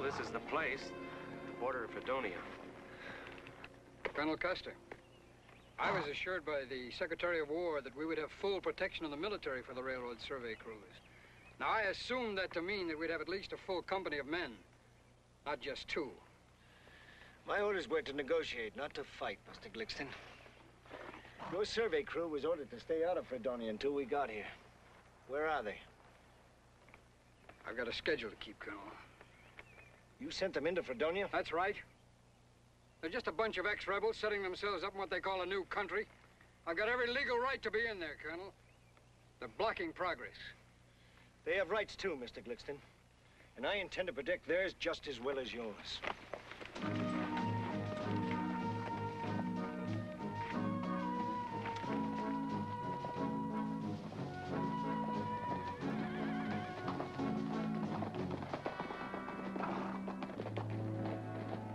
this is the place. Border of Fredonia. Colonel Custer, I was assured by the Secretary of War that we would have full protection of the military for the railroad survey crews. Now, I assumed that to mean that we'd have at least a full company of men, not just two. My orders were to negotiate, not to fight, Mr. Glixton. Your survey crew was ordered to stay out of Fredonia until we got here. Where are they? I've got a schedule to keep, Colonel. You sent them into Fredonia? That's right. They're just a bunch of ex-rebels setting themselves up in what they call a new country. I've got every legal right to be in there, Colonel. They're blocking progress. They have rights too, Mr. Glixton. And I intend to protect theirs just as well as yours.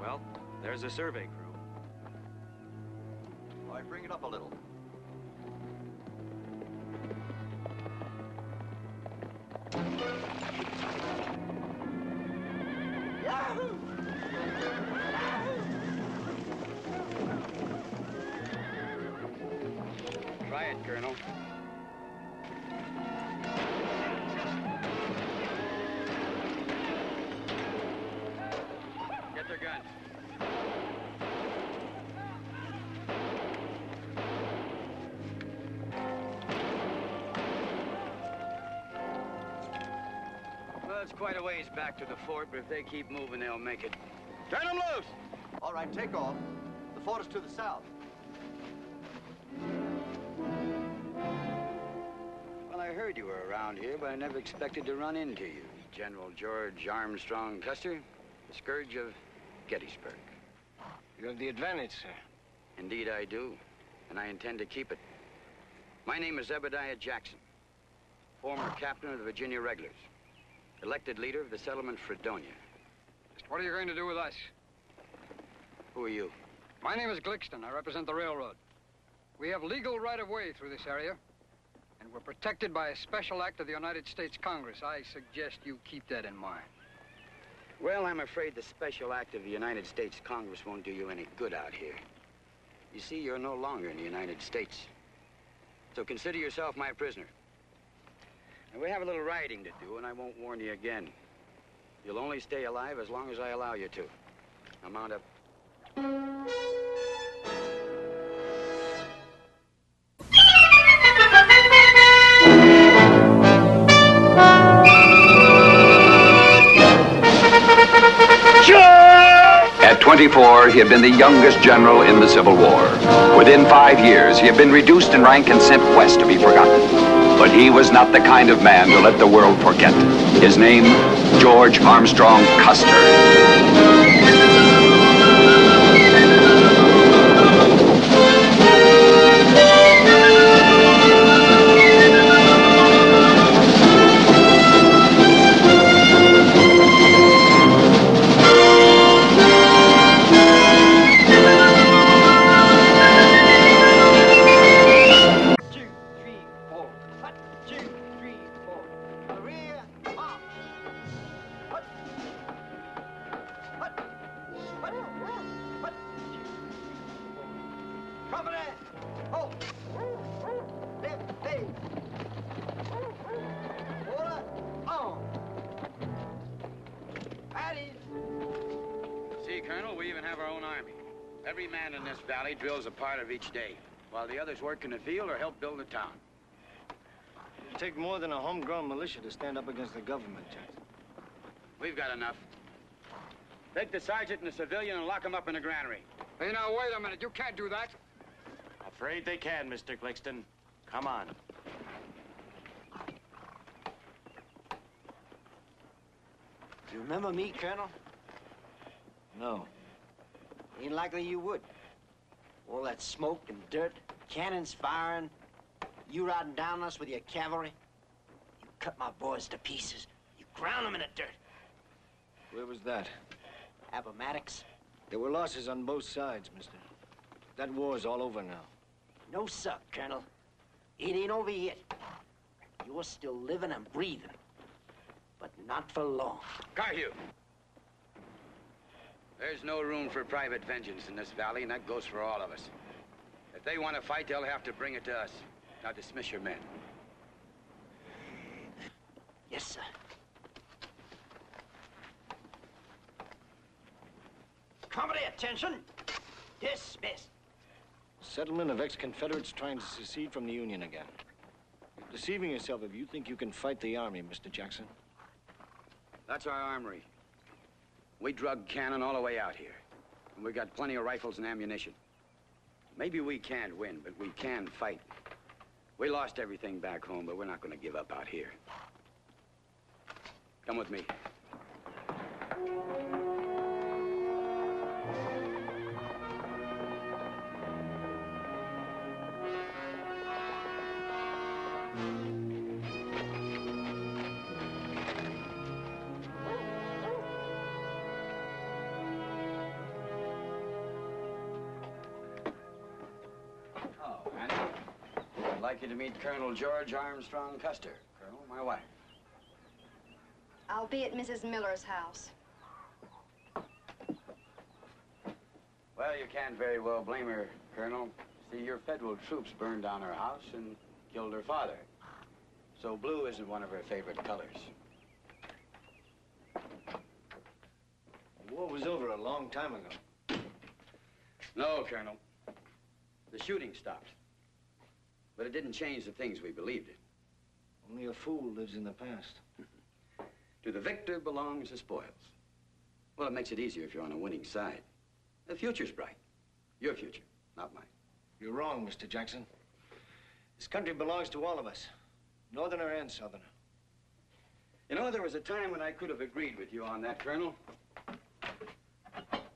Well, there's a survey crew. All right, bring it up a little. Try it, Colonel. Get their guns. Well, it's quite a ways back to the fort, but if they keep moving, they'll make it. Turn them loose! All right, take off. The fort is to the south. Well, I heard you were around here, but I never expected to run into you. General George Armstrong Custer, the scourge of Gettysburg. You have the advantage, sir. Indeed I do, and I intend to keep it. My name is Zebediah Jackson, former captain of the Virginia Regulars, elected leader of the settlement Fredonia. What are you going to do with us? Who are you? My name is Glixton. I represent the railroad. We have legal right-of-way through this area, and we're protected by a special act of the United States Congress. I suggest you keep that in mind. Well, I'm afraid the special act of the United States Congress won't do you any good out here. You see, you're no longer in the United States. So consider yourself my prisoner. And we have a little riding to do, and I won't warn you again. You'll only stay alive as long as I allow you to. Now mount up. At 24, he had been the youngest general in the Civil War. Within 5 years, he had been reduced in rank and sent west to be forgotten. But he was not the kind of man to let the world forget. His name, George Armstrong Custer. Every man in this valley drills a part of each day, while the others work in the field or help build the town. It'll take more than a homegrown militia to stand up against the government, Jackson. We've got enough. Take the sergeant and the civilian and lock them up in the granary. Hey, now, wait a minute. You can't do that. Afraid they can, Mr. Glixton. Come on. Do you remember me, Colonel? No. Ain't likely you would. All that smoke and dirt, cannons firing, you riding down on us with your cavalry. You cut my boys to pieces. You ground them in the dirt. Where was that? Appomattox? There were losses on both sides, mister. That war's all over now. No, sir, Colonel. It ain't over yet. You're still living and breathing. But not for long. Carhew! There's no room for private vengeance in this valley, and that goes for all of us. If they want to fight, they'll have to bring it to us. Now dismiss your men. Yes, sir. Company attention. Dismiss. Settlement of ex-Confederates trying to secede from the Union again. You're deceiving yourself if you think you can fight the Army, Mr. Jackson. That's our armory. We drug cannon all the way out here. And we got plenty of rifles and ammunition. Maybe we can't win, but we can fight. We lost everything back home, but we're not going to give up out here. Come with me. I'd like you to meet Colonel George Armstrong Custer. Colonel, my wife. I'll be at Mrs. Miller's house. Well, you can't very well blame her, Colonel. See, your federal troops burned down her house and killed her father. So blue isn't one of her favorite colors. The war was over a long time ago. No, Colonel. The shooting stopped. But it didn't change the things we believed in. Only a fool lives in the past. To the victor belongs the spoils. Well, it makes it easier if you're on a winning side. The future's bright. Your future, not mine. You're wrong, Mr. Jackson. This country belongs to all of us, Northerner and Southerner. You know, there was a time when I could have agreed with you on that, Colonel.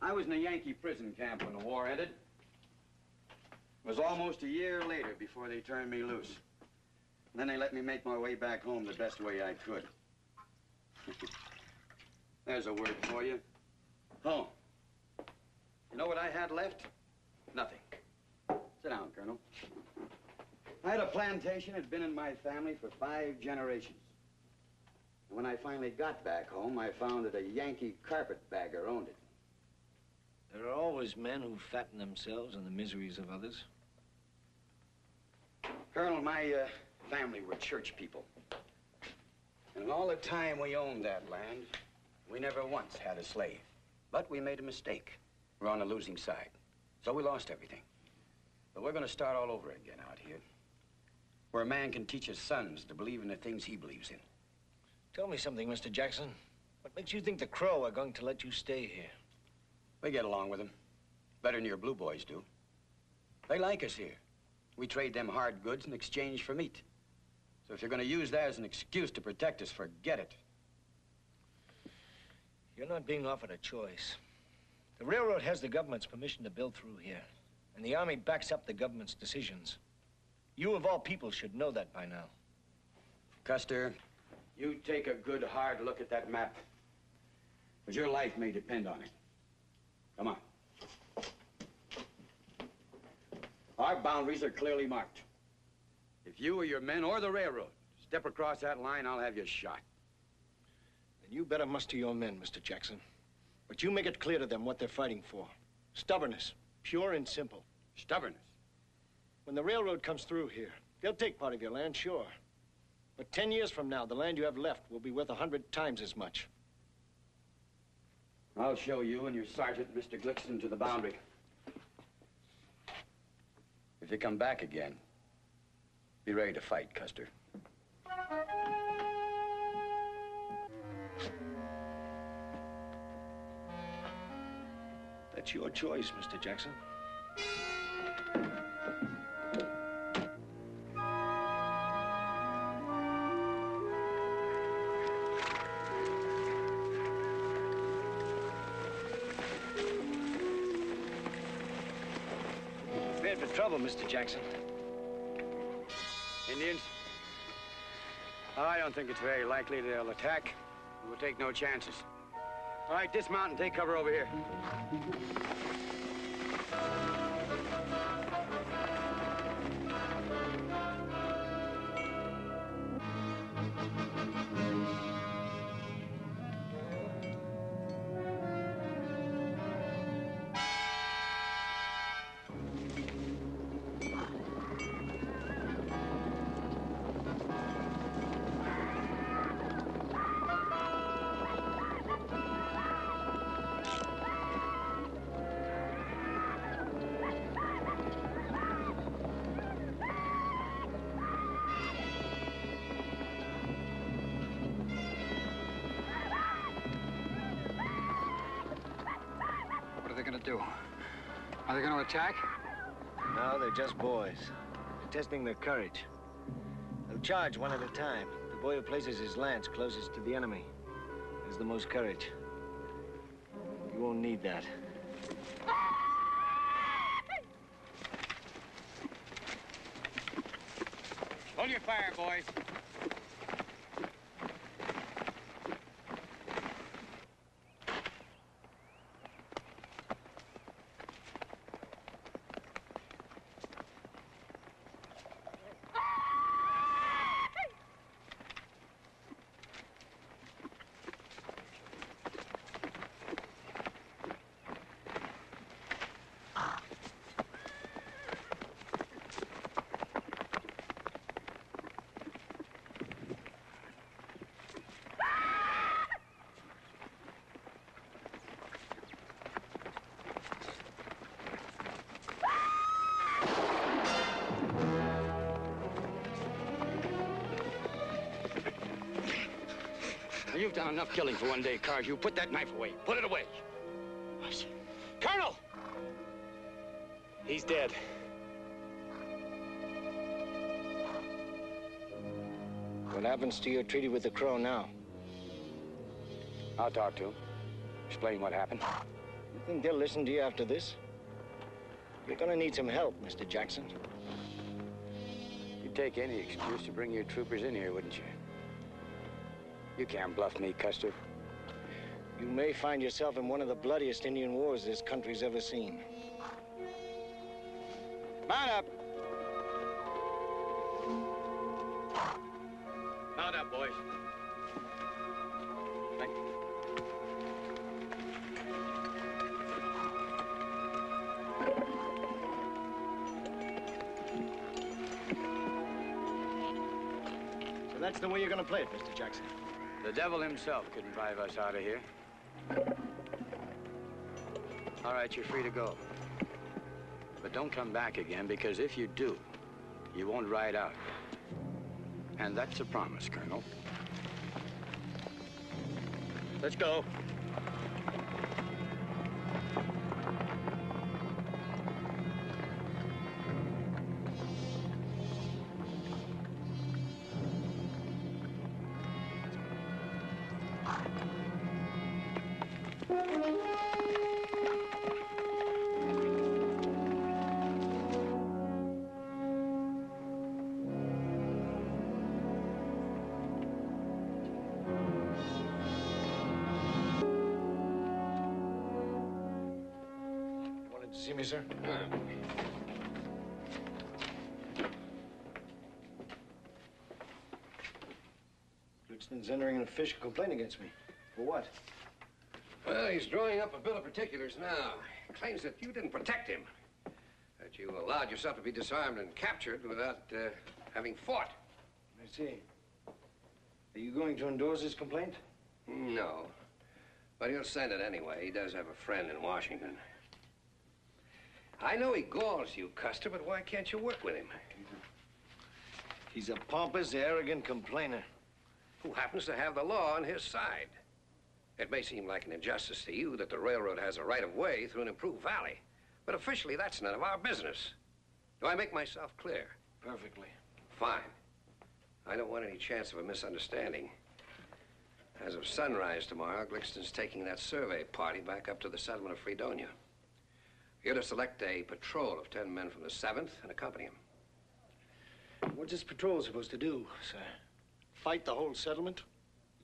I was in a Yankee prison camp when the war ended. It was almost a year later before they turned me loose. And then they let me make my way back home the best way I could. There's a word for you. Home. You know what I had left? Nothing. Sit down, Colonel. I had a plantation that had been in my family for 5 generations. And when I finally got back home, I found that a Yankee carpetbagger owned it. There are always men who fatten themselves on the miseries of others. Colonel, my family were church people. And all the time we owned that land, we never once had a slave. But we made a mistake. We're on the losing side. So we lost everything. But we're going to start all over again out here. Where a man can teach his sons to believe in the things he believes in. Tell me something, Mr. Jackson. What makes you think the Crow are going to let you stay here? We get along with them. Better than your blue boys do. They like us here. We trade them hard goods in exchange for meat. So if you're going to use that as an excuse to protect us, forget it. You're not being offered a choice. The railroad has the government's permission to build through here, and the Army backs up the government's decisions. You, of all people, should know that by now. Custer, you take a good, hard look at that map. Because your life may depend on it. Come on. Our boundaries are clearly marked. If you or your men or the railroad step across that line, I'll have you shot. Then you better muster your men, Mr. Jackson. But you make it clear to them what they're fighting for. Stubbornness, pure and simple. Stubbornness? When the railroad comes through here, they'll take part of your land, sure. But 10 years from now, the land you have left will be worth 100 times as much. I'll show you and your sergeant, Mr. Glixton, to the boundary. If you come back again, be ready to fight, Custer. That's your choice, Mr. Jackson. Prepared for trouble, Mr. Jackson. Indians? I don't think it's very likely they'll attack. We'll take no chances. All right, dismount and take cover over here. do? Are they going to attack? No, they're just boys. They're testing their courage. They'll charge one at a time. The boy who places his lance closest to the enemy has the most courage. You won't need that. Hold your fire, boys. You've done enough killing for one day, Carr. You put that knife away. Put it away. Colonel! He's dead. What happens to your treaty with the Crow now? I'll talk to him. Explain what happened. You think they'll listen to you after this? You're gonna need some help, Mr. Jackson. You'd take any excuse to bring your troopers in here, wouldn't you? You can't bluff me, Custer. You may find yourself in one of the bloodiest Indian wars this country's ever seen. Mount up! Mount up, boys. Thank you. So that's the way you're gonna play it, Mr. Jackson. The devil himself couldn't drive us out of here. All right, you're free to go. But don't come back again, because if you do, you won't ride out. And that's a promise, Colonel. Let's go. See me, sir? Glixton's entering an official complaint against me. For what? Well, he's drawing up a bill of particulars now. He claims that you didn't protect him. That you allowed yourself to be disarmed and captured without having fought. I see. Are you going to endorse his complaint? No. But he'll send it anyway. He does have a friend in Washington. I know he galls you, Custer, but why can't you work with him? He's a pompous, arrogant complainer. Who happens to have the law on his side. It may seem like an injustice to you that the railroad has a right-of-way through an improved valley, but officially that's none of our business. Do I make myself clear? Perfectly. Fine. I don't want any chance of a misunderstanding. As of sunrise tomorrow, Glixton's taking that survey party back up to the settlement of Fredonia. You're to select a patrol of 10 men from the 7th and accompany him. What's this patrol supposed to do, sir? Fight the whole settlement?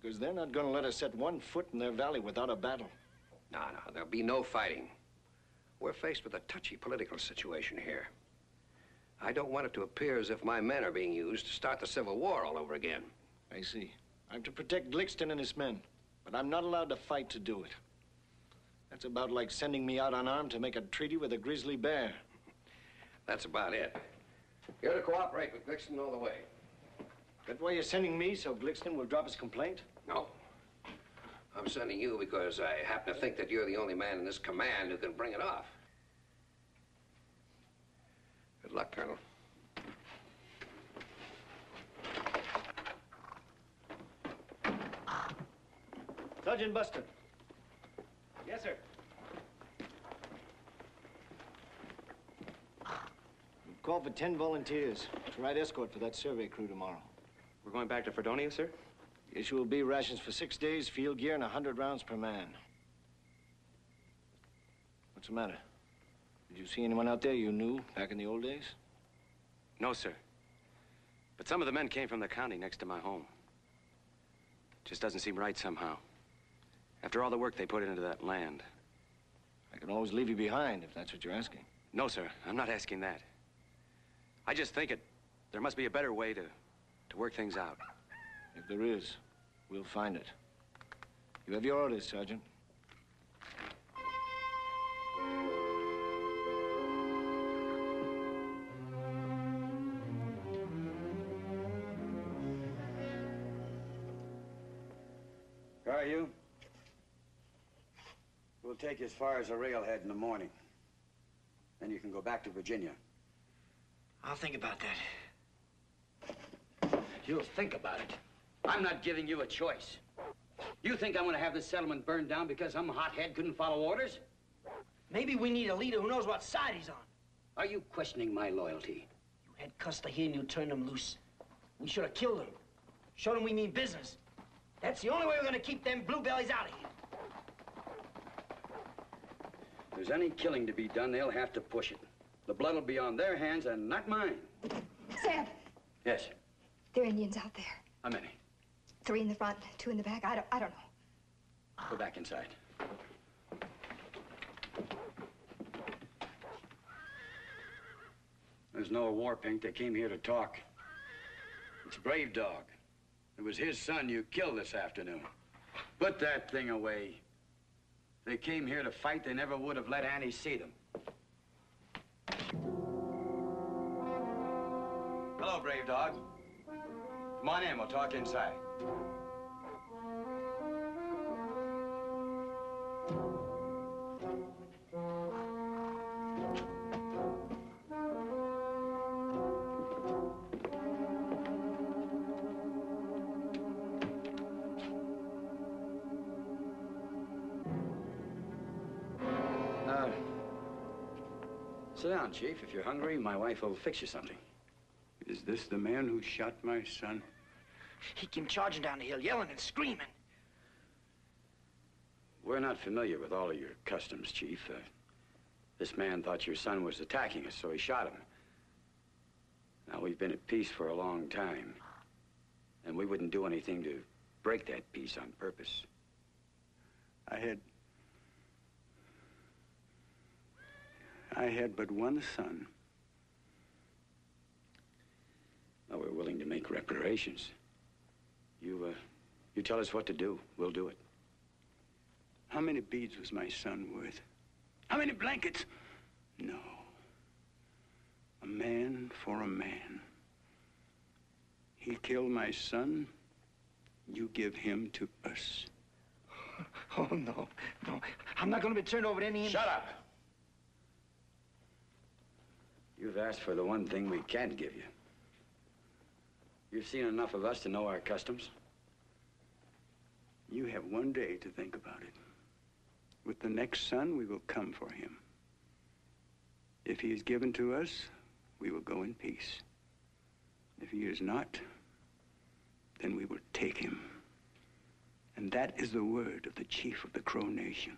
Because they're not going to let us set one foot in their valley without a battle. No, there'll be no fighting. We're faced with a touchy political situation here. I don't want it to appear as if my men are being used to start the Civil War all over again. I see. I'm to protect Glixton and his men, but I'm not allowed to fight to do it. That's about like sending me out unarmed to make a treaty with a grizzly bear. That's about it. You're to cooperate with Glixton all the way. That why you're sending me, so Glixton will drop his complaint? No. I'm sending you because I happen to think that you're the only man in this command who can bring it off. Good luck, Colonel. Sergeant Buster. Yes, sir. call for 10 volunteers to ride escort for that survey crew tomorrow. We're going back to Fredonia, sir? The issue will be rations for 6 days, field gear, and 100 rounds per man. What's the matter? Did you see anyone out there you knew back in the old days? No, sir. But some of the men came from the county next to my home. Just doesn't seem right somehow. After all the work they put into that land. I can always leave you behind if that's what you're asking. No, sir. I'm not asking that. I just think there must be a better way to work things out. If there is, we'll find it. You have your orders, Sergeant. Caillou, we'll take you as far as a railhead in the morning. Then you can go back to Virginia. I'll think about that. You'll think about it. I'm not giving you a choice. You think I'm going to have this settlement burned down because some hothead couldn't follow orders? Maybe we need a leader who knows what side he's on. Are you questioning my loyalty? You had Custer here and you turned him loose. We should have killed him. Showed him we mean business. That's the only way we're going to keep them bluebellies out of here. If there's any killing to be done, they'll have to push it. The blood will be on their hands and not mine. Sam, Yes. there are Indians out there. How many? 3 in the front, 2 in the back. I don't know. Go back inside. There's no war, Pink. They came here to talk. It's Brave Dog. It was his son you killed this afternoon. Put that thing away. They came here to fight. They never would have let Annie see them. Hello, Brave Dog. Come on in. We'll talk inside. Sit down, Chief. If you're hungry, my wife will fix you something. Is this the man who shot my son? He came charging down the hill, yelling and screaming. We're not familiar with all of your customs, Chief. This man thought your son was attacking us, so he shot him. Now, we've been at peace for a long time, and we wouldn't do anything to break that peace on purpose. I had but one son. Well, we're willing to make reparations. You tell us what to do. We'll do it. How many beads was my son worth? How many blankets? No. A man for a man. He killed my son. You give him to us. Oh, no. I'm not going to be turned over to any... Shut up! You've asked for the one thing we can't give you. You've seen enough of us to know our customs. You have one day to think about it. With the next son, we will come for him. If he is given to us, we will go in peace. If he is not, then we will take him. And that is the word of the chief of the Crow Nation.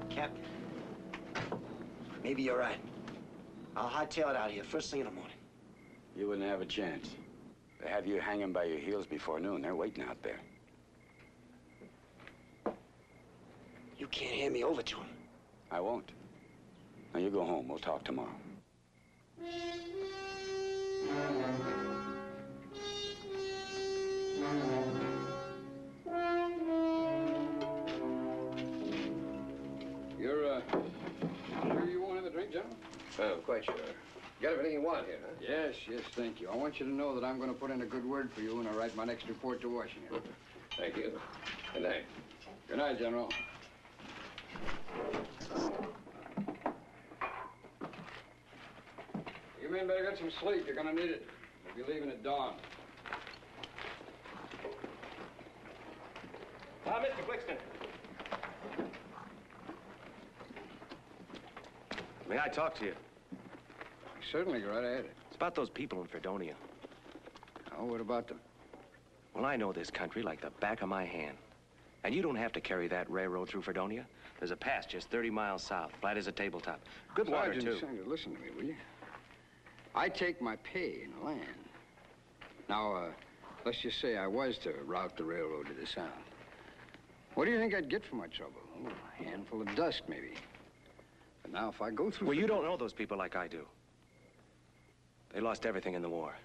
Captain, maybe you're right. I'll hightail it out of here first thing in the morning. You wouldn't have a chance. They have you hanging by your heels before noon. They're waiting out there. You can't hand me over to him. I won't. Now, you go home. We'll talk tomorrow. You're, sure you won't have a drink, gentlemen? Oh, quite sure. You got everything you want here, huh? Yes, thank you. I want you to know that I'm going to put in a good word for you when I write my next report to Washington. Thank you. Good night. Good night, General. You men better get some sleep. You're gonna need it. We'll be leaving at dawn. Mr. Blixton. May I talk to you? Certainly, go right ahead. It's about those people in Fredonia. Oh, what about them? Well, I know this country like the back of my hand. And you don't have to carry that railroad through Fredonia. There's a pass just 30 miles south, flat as a tabletop. Good water, too. Sergeant, listen to me, will you? I take my pay in the land. Now, let's just say I was to route the railroad to the south. What do you think I'd get for my trouble? Oh, a handful of dust, maybe. But now, if I go through... Well, you don't know those people like I do. They lost everything in the war.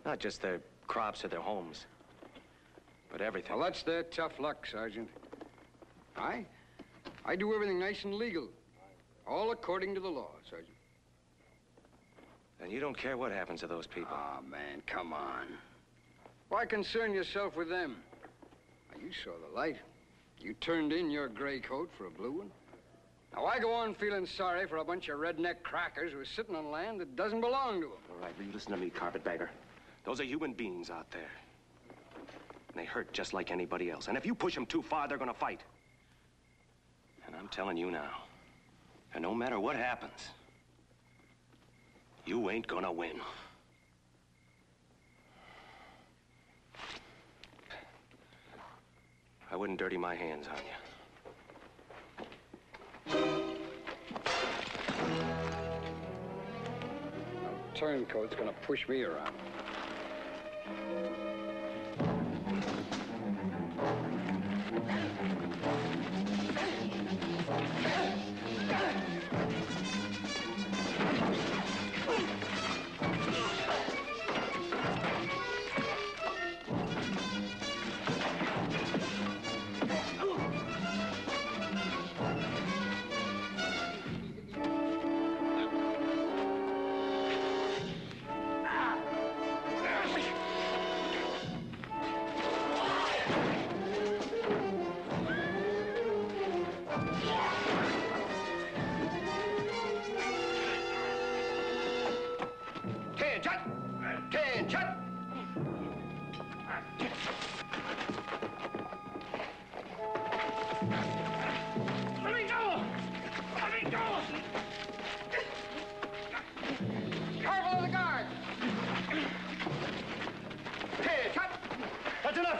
Not just their crops or their homes, but everything. Well, that's their tough luck, Sergeant. I do everything nice and legal. All according to the law, Sergeant. And you don't care what happens to those people. Oh, man, come on. Why concern yourself with them? Now, you saw the light. You turned in your gray coat for a blue one. Now, why go on feeling sorry for a bunch of redneck crackers who are sitting on land that doesn't belong to them? All right, will you listen to me, carpetbagger? Those are human beings out there. And they hurt just like anybody else. And if you push them too far, they're gonna fight. And I'm telling you now, and no matter what happens, you ain't gonna win. I wouldn't dirty my hands on you. A turncoat's gonna push me around.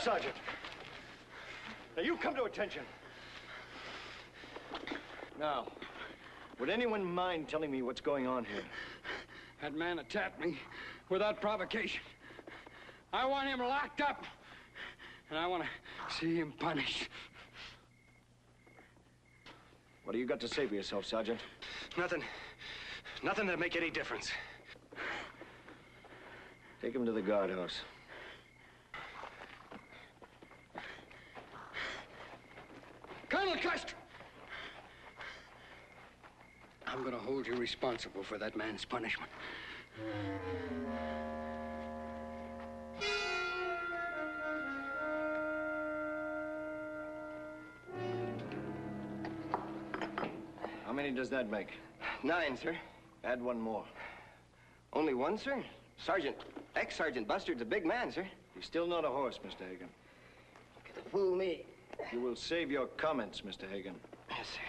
Sergeant. Now, you come to attention. Now, would anyone mind telling me what's going on here? That man attacked me without provocation. I want him locked up, and I want to see him punished. What do you got to say for yourself, Sergeant? Nothing. Nothing that'll make any difference. Take him to the guardhouse. Colonel Custer! I'm gonna hold you responsible for that man's punishment. How many does that make? 9, sir. Add one more. Only one, sir? Sergeant, ex-Sergeant Bustard's a big man, sir. He's still not a horse, Mr. Hagan. Could fool me. You will save your comments, Mr. Hagan. Yes, sir.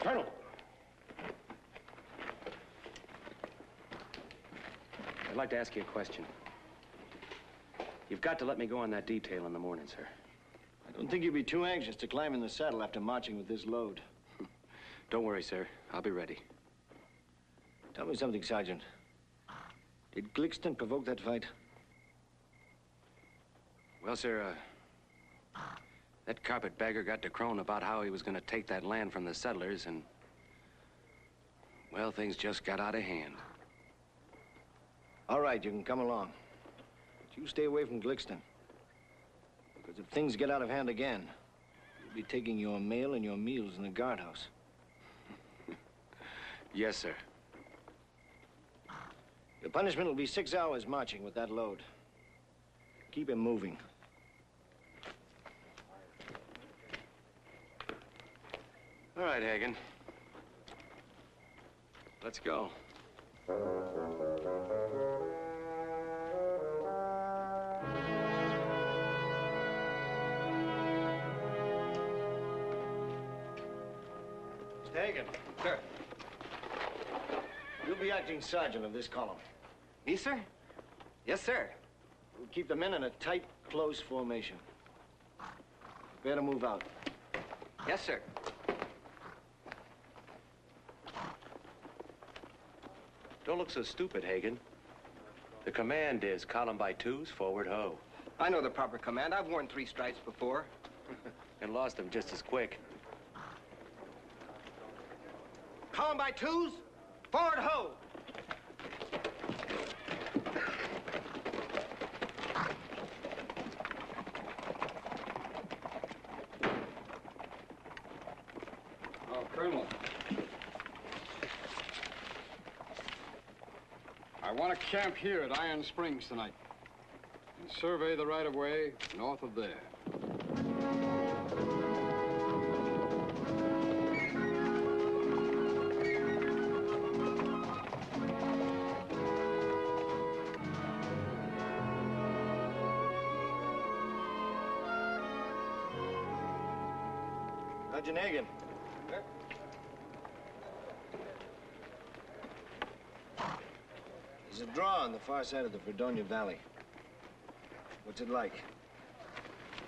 Colonel! I'd like to ask you a question. You've got to let me go on that detail in the morning, sir. I don't think you'd be too anxious to climb in the saddle after marching with this load. Don't worry, sir. I'll be ready. Tell me something, Sergeant. Did Glixton provoke that fight? Well, sir, that carpetbagger got to crowing about how he was going to take that land from the settlers, and, well, things just got out of hand. All right, you can come along. But you stay away from Glixton. Because if things get out of hand again, you'll be taking your mail and your meals in the guardhouse. Yes, sir. Your punishment will be 6 hours marching with that load. Keep him moving. All right, Hagen. Let's go. Mr. Hagen. Sir. You'll be acting sergeant of this column. Me, sir? Yes, sir. We'll keep the men in a tight, close formation. Prepare to move out. Yes, sir. Don't look so stupid, Hagen. The command is column by twos, forward ho. I know the proper command. I've worn 3 stripes before. And lost them just as quick. Column by twos, forward ho! Oh, Colonel. I want to camp here at Iron Springs tonight and survey the right-of-way north of there. Sergeant Hagen. There's a draw on the far side of the Fredonia Valley. What's it like?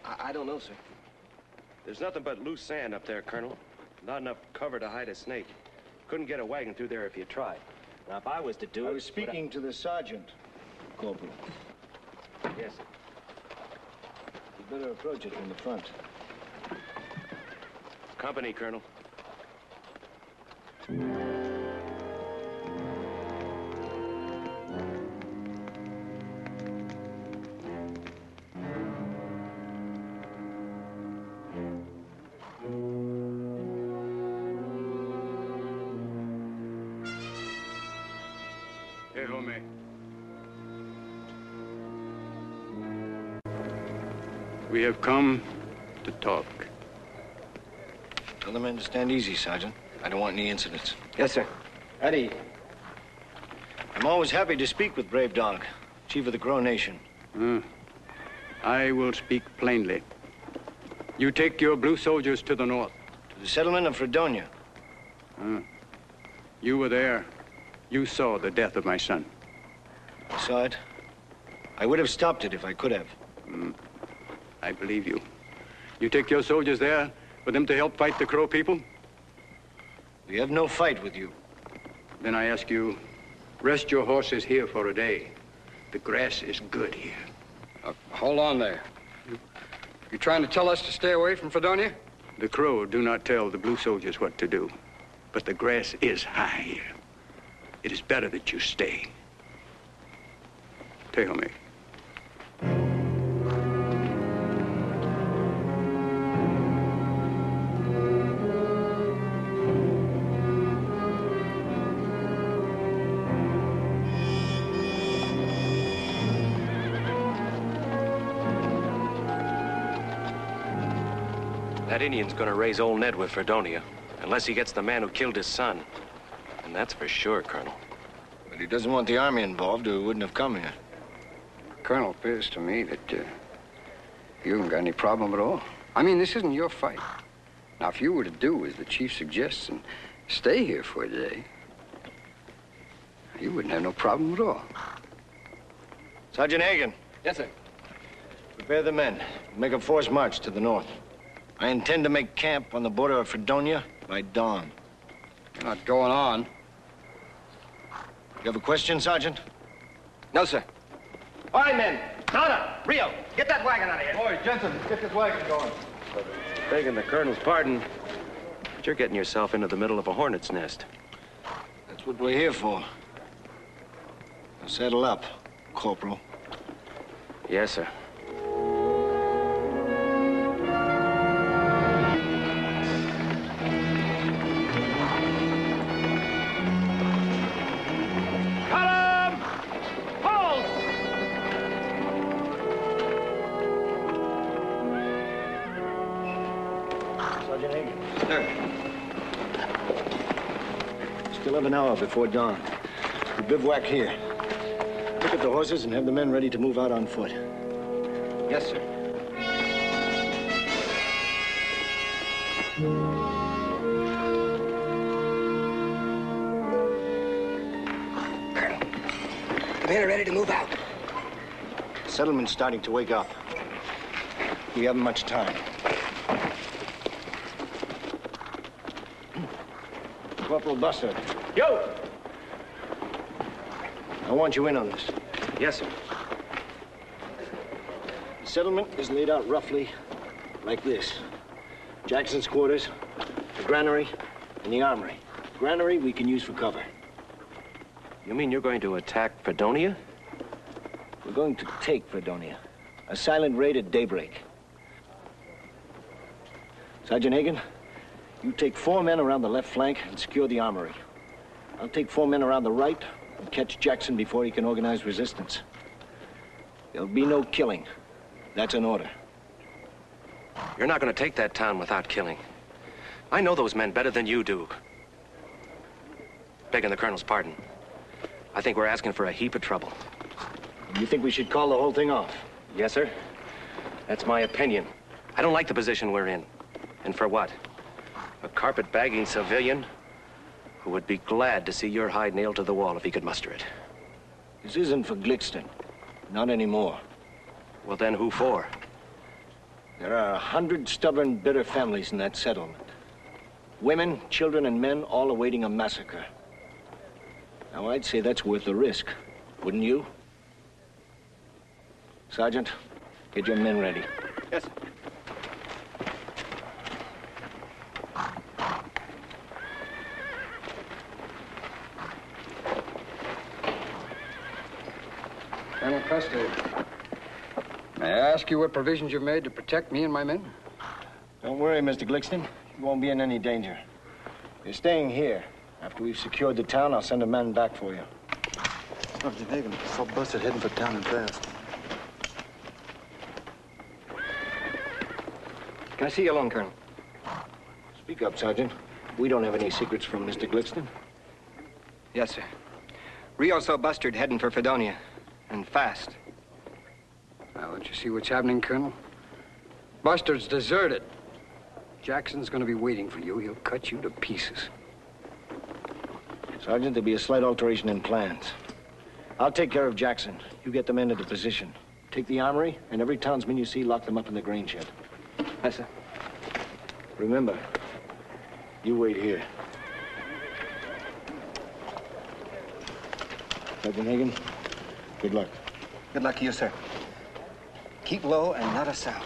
I don't know, sir. There's nothing but loose sand up there, Colonel. Not enough cover to hide a snake. Couldn't get a wagon through there if you tried. Now, if I was to do it... I was speaking to the sergeant, Corporal. Yes, sir. You'd better approach it from the front. Company, Colonel. Hey, homie. We have come to talk. Tell the men to stand easy, Sergeant. I don't want any incidents. Yes, sir. Eddie. I'm always happy to speak with Brave Dog, Chief of the Crow Nation. I will speak plainly. You take your blue soldiers to the north. To the settlement of Fredonia. You were there. You saw the death of my son. I saw it. I would have stopped it if I could have. I believe you. You take your soldiers there for them to help fight the Crow people? We have no fight with you. Then I ask you, rest your horses here for a day. The grass is good here. Hold on there. You trying to tell us to stay away from Fredonia? The Crow do not tell the blue soldiers what to do, but the grass is high here. It is better that you stay. Tehome. That Indian's gonna raise old Ned with Fredonia, unless he gets the man who killed his son. And that's for sure, Colonel. But he doesn't want the army involved, or he wouldn't have come here. Colonel, it appears to me that you haven't got any problem at all. I mean, this isn't your fight. Now, if you were to do as the chief suggests and stay here for a day, you wouldn't have no problem at all. Sergeant Hagen. Yes, sir. Prepare the men. Make a forced march to the north. I intend to make camp on the border of Fredonia by dawn. You're not going on. You have a question, Sergeant? No, sir. All right, men. Donna, Rio, get that wagon out of here. Boy, Jensen, get this wagon going. Begging the Colonel's pardon, but you're getting yourself into the middle of a hornet's nest. That's what we're here for. Now saddle up, Corporal. Yes, sir. Still have an hour before dawn. We bivouac here. Pick up the horses and have the men ready to move out on foot. Yes, sir. Colonel, the men are ready to move out. The settlement's starting to wake up. We haven't much time. Corporal Buster. Yo! I want you in on this. Yes, sir. The settlement is laid out roughly like this. Jackson's quarters, the granary, and the armory. The granary we can use for cover. You mean you're going to attack Fredonia? We're going to take Fredonia. A silent raid at daybreak. Sergeant Hagan, you take 4 men around the left flank and secure the armory. I'll take 4 men around the right and catch Jackson before he can organize resistance. There'll be no killing. That's an order. You're not going to take that town without killing. I know those men better than you do. Begging the Colonel's pardon. I think we're asking for a heap of trouble. You think we should call the whole thing off? Yes, sir. That's my opinion. I don't like the position we're in. And for what? A carpet-bagging civilian who would be glad to see your hide nailed to the wall if he could muster it. This isn't for Glixton. Not anymore. Well, then who for? There are 100 stubborn, bitter families in that settlement. Women, children, and men all awaiting a massacre. Now, I'd say that's worth the risk, wouldn't you? Sergeant, get your men ready. Yes, sir. Colonel Custer, may I ask you what provisions you've made to protect me and my men? Don't worry, Mr. Glixton. You won't be in any danger. You're staying here. After we've secured the town, I'll send a man back for you. Sergeant Hagan, I saw Buster heading for town and fast. Can I see you alone, Colonel? Speak up, Sergeant. We don't have any secrets from Mr. Glixton. Yes, sir. Rio saw Bustard heading for Fredonia, and fast. Well, don't you see what's happening, Colonel? Bustard's deserted. Jackson's going to be waiting for you. He'll cut you to pieces. Sergeant, there'll be a slight alteration in plans. I'll take care of Jackson. You get the men into position. Take the armory, and every townsman you see, lock them up in the grain shed. Yes, sir. Remember, you wait here. Sergeant Hagan, good luck. Good luck to you, sir. Keep low and not a sound.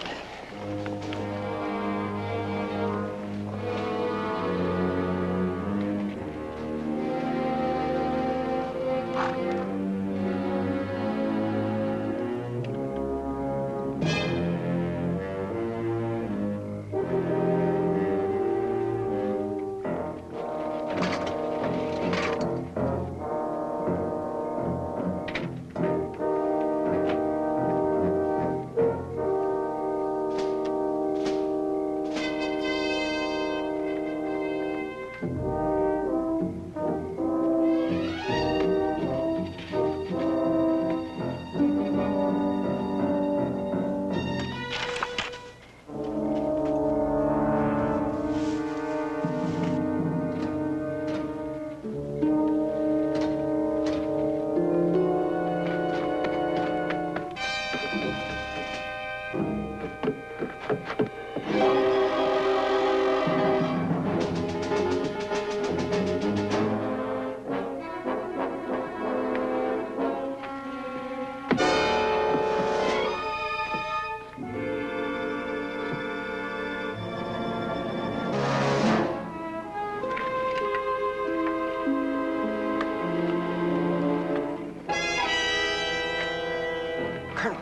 Colonel,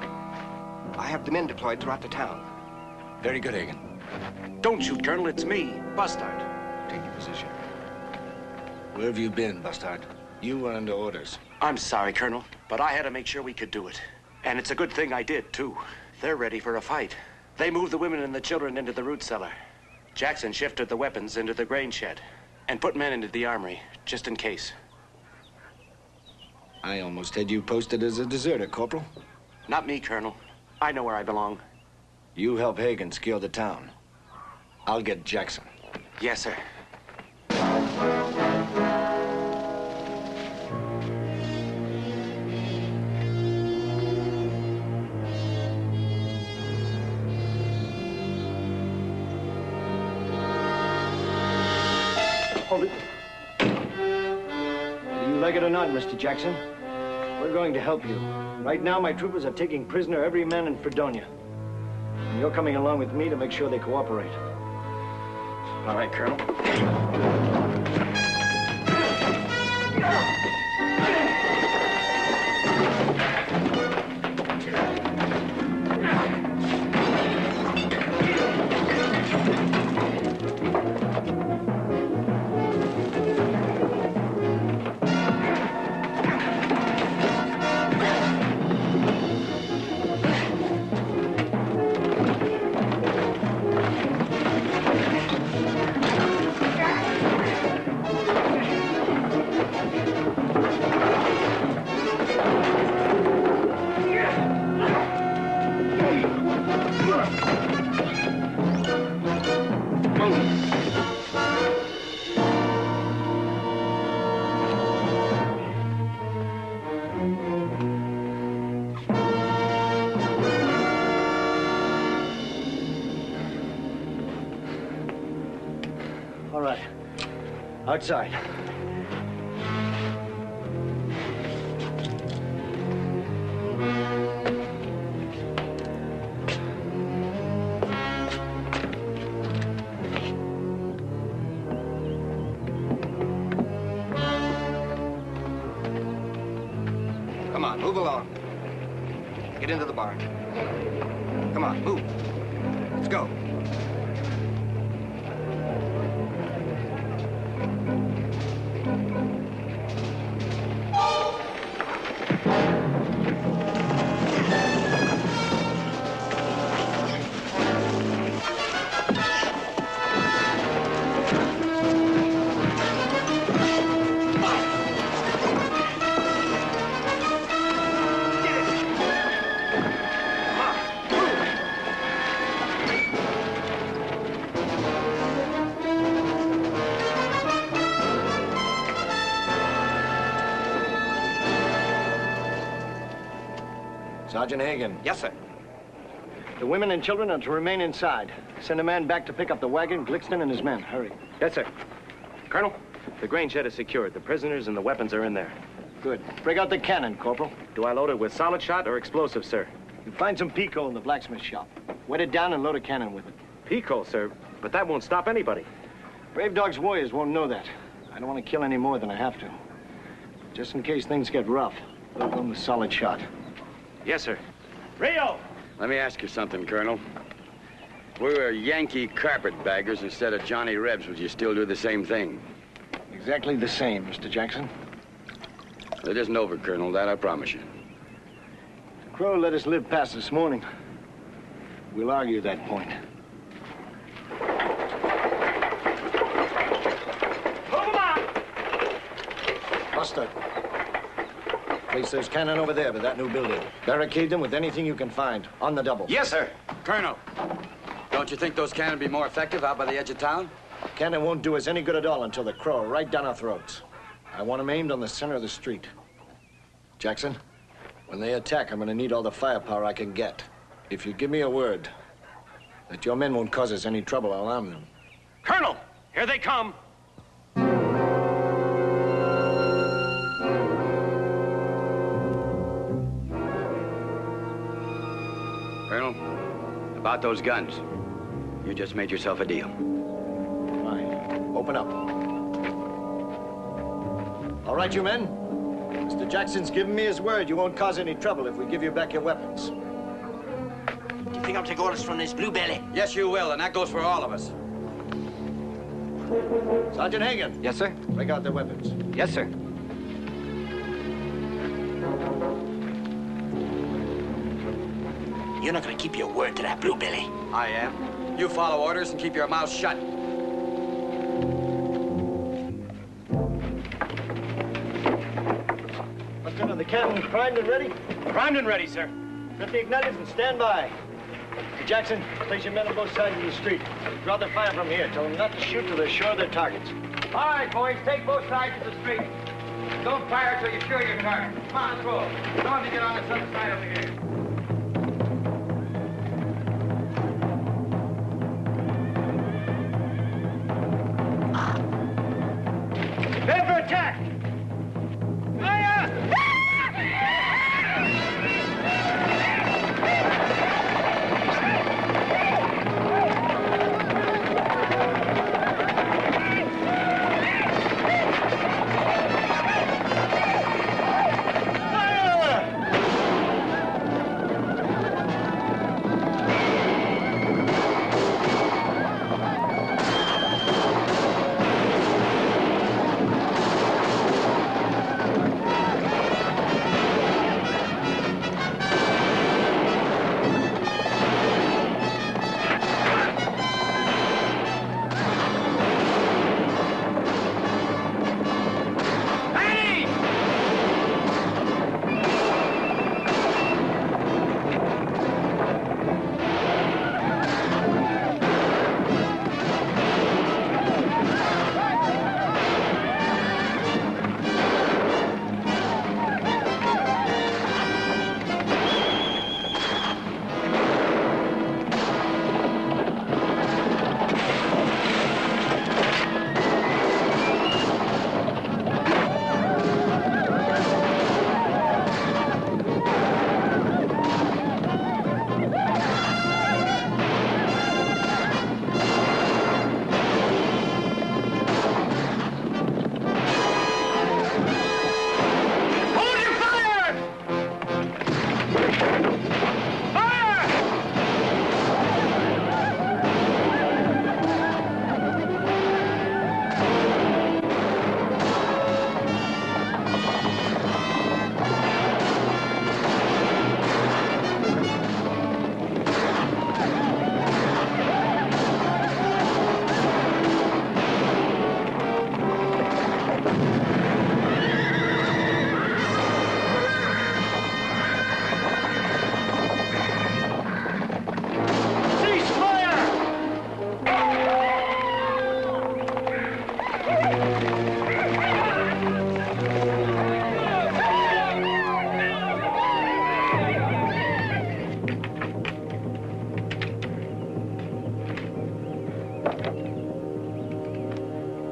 I have the men deployed throughout the town. Very good, Hagan. Don't shoot, Colonel. It's me, Bustard. Take your position. Where have you been, Bustard? You were under orders. I'm sorry, Colonel, but I had to make sure we could do it. And it's a good thing I did, too. They're ready for a fight. They moved the women and the children into the root cellar. Jackson shifted the weapons into the grain shed. And put men into the armory, just in case. I almost had you posted as a deserter, Corporal. Not me, Colonel. I know where I belong. You help Hagen secure the town. I'll get Jackson. Yes, sir. Hold it. Whether you like it or not, Mr. Jackson, we're going to help you. Right now, my troopers are taking prisoner every man in Fredonia. And you're coming along with me to make sure they cooperate. All right, Colonel. All right. Outside. Come on, move along. Get into the barn. Come on, move. Let's go. Sergeant Hagen. Yes, sir. The women and children are to remain inside. Send a man back to pick up the wagon, Glixton and his men. Hurry. Yes, sir. Colonel, the grain shed is secured. The prisoners and the weapons are in there. Good. Break out the cannon, Corporal. Do I load it with solid shot or explosive, sir? You find some pico in the blacksmith shop. Wet it down and load a cannon with it. Pico, sir, but that won't stop anybody. Brave Dog's warriors won't know that. I don't want to kill any more than I have to. Just in case things get rough, load them with solid shot. Yes, sir. Rio! Let me ask you something, Colonel. If we were Yankee carpetbaggers instead of Johnny Rebs, would you still do the same thing? Exactly the same, Mr. Jackson. It isn't over, Colonel, that I promise you. The Crow let us live past this morning. We'll argue that point. Buster. Place those cannon over there by that new building. Barricade them with anything you can find, on the double. Yes, sir. Colonel, don't you think those cannon would be more effective out by the edge of town? Cannon won't do us any good at all until the Crow are right down our throats. I want them aimed on the center of the street. Jackson, when they attack, I'm going to need all the firepower I can get. If you give me a word that your men won't cause us any trouble, I'll arm them. Colonel, here they come. Colonel, about those guns. You just made yourself a deal. Fine. Open up. All right, you men. Mr. Jackson's given me his word you won't cause any trouble if we give you back your weapons. Do you think I'll take orders from this blue belly? Yes, you will, and that goes for all of us. Sergeant Hagen. Yes, sir. Break out their weapons. Yes, sir. You're not gonna keep your word to that blue belly. I am. You follow orders and keep your mouth shut. Lieutenant, are the cannons primed and ready? Primed and ready, sir. Set the igniters and stand by. Jackson, place your men on both sides of the street. Draw their fire from here. Tell them not to shoot till they're sure of their targets. All right, boys, take both sides of the street. Don't fire till you're sure you're target. Come on, let's roll. Some of you get on this other side over here. Prepare for attack! Fire!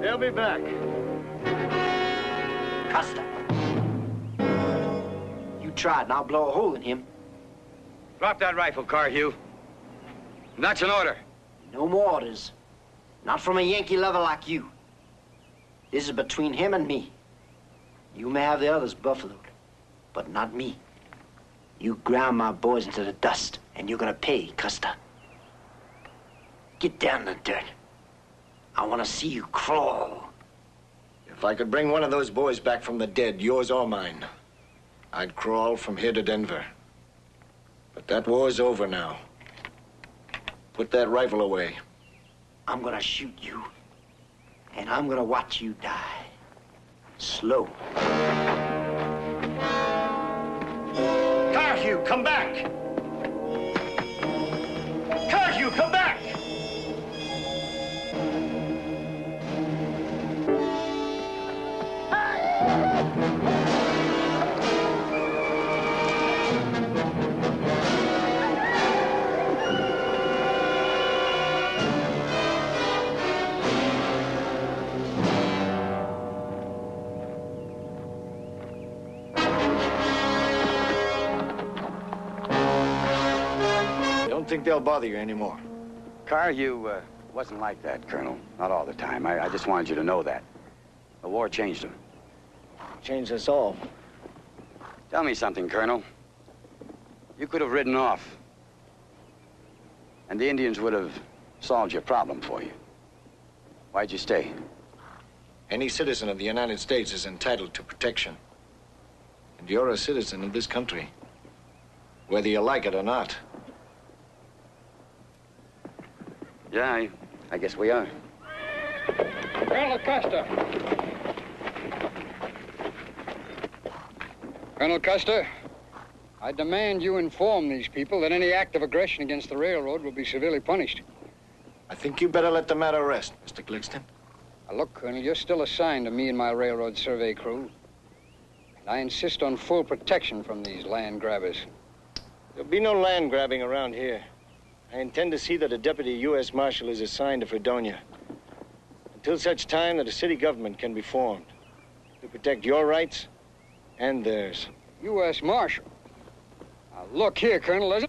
They'll be back. Custer. You tried, and I'll blow a hole in him. Drop that rifle, Carhew. That's an order. No more orders. Not from a Yankee lover like you. This is between him and me. You may have the others buffaloed, but not me. You ground my boys into the dust, and you're gonna pay, Custer. Get down in the dirt. I want to see you crawl. If I could bring one of those boys back from the dead, yours or mine, I'd crawl from here to Denver. But that war's over now. Put that rifle away. I'm gonna shoot you, and I'm gonna watch you die. Slow. Carhew, come back! Carhew, come back! I don't think they'll bother you anymore. Carhew wasn't like that, Colonel. Not all the time. I just wanted you to know that. The war changed him. Changed us all. Tell me something, Colonel. You could have ridden off, and the Indians would have solved your problem for you. Why'd you stay? Any citizen of the United States is entitled to protection. And you're a citizen of this country, whether you like it or not. Yeah, I guess we are. Colonel Custer. Colonel Custer, I demand you inform these people that any act of aggression against the railroad will be severely punished. I think you better let the matter rest, Mr. Glixton. Now, look, Colonel, you're still assigned to me and my railroad survey crew. And I insist on full protection from these land grabbers. There'll be no land grabbing around here. I intend to see that a deputy U.S. Marshal is assigned to Fredonia. Until such time that a city government can be formed to protect your rights and theirs. U.S. Marshal? Now, look here, Colonel, there's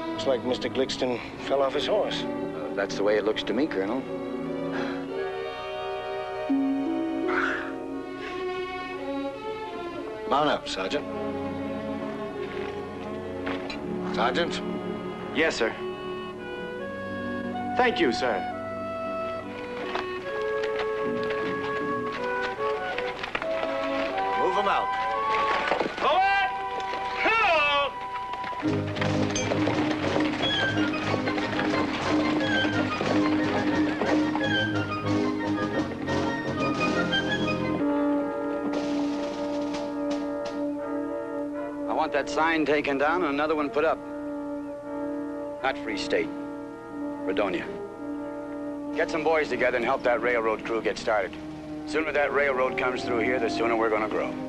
Looks like Mr. Glixton fell off his horse. That's the way it looks to me, Colonel. Mount up, Sergeant. Sergeant? Yes, sir. Thank you, sir. Move him out. Forward! Hello! I want that sign taken down and another one put up. Not Free State. Fredonia. Get some boys together and help that railroad crew get started. The sooner that railroad comes through here, the sooner we're gonna grow.